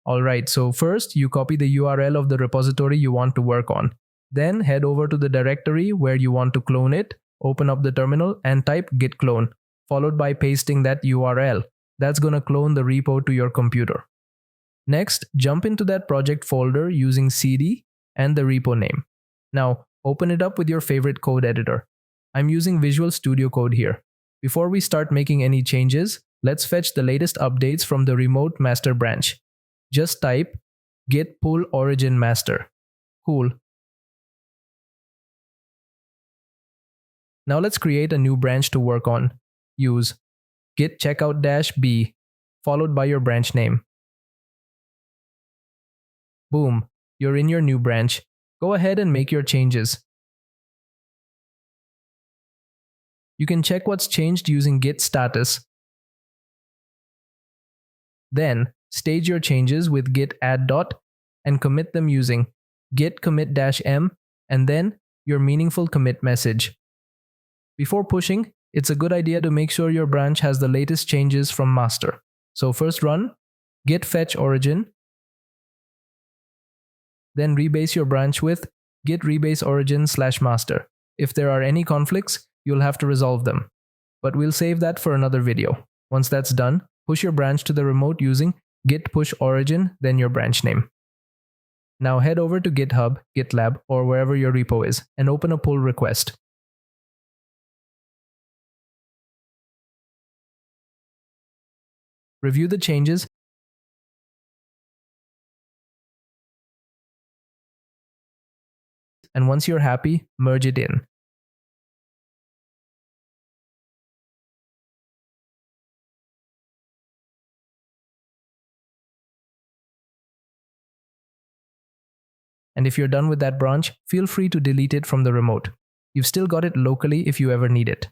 Alright, so first you copy the URL of the repository you want to work on. Then head over to the directory where you want to clone it, open up the terminal and type git clone, followed by pasting that URL. That's gonna clone the repo to your computer. Next, jump into that project folder using cd and the repo name. Now, open it up with your favorite code editor. I'm using Visual Studio Code here. Before we start making any changes, let's fetch the latest updates from the remote master branch. Just type git pull origin master. Cool. Now let's create a new branch to work on. Use git checkout-b followed by your branch name. Boom, you're in your new branch. Go ahead and make your changes. You can check what's changed using git status. Then, stage your changes with git add dot and commit them using git commit-m and then your meaningful commit message. Before pushing, it's a good idea to make sure your branch has the latest changes from master. So first run git fetch origin, then rebase your branch with git rebase origin/master. If there are any conflicts, you'll have to resolve them. But we'll save that for another video. Once that's done, push your branch to the remote using git push origin, then your branch name. Now head over to GitHub, GitLab, or wherever your repo is, and open a pull request. Review the changes and once you're happy, merge it in. And if you're done with that branch, feel free to delete it from the remote. You've still got it locally if you ever need it.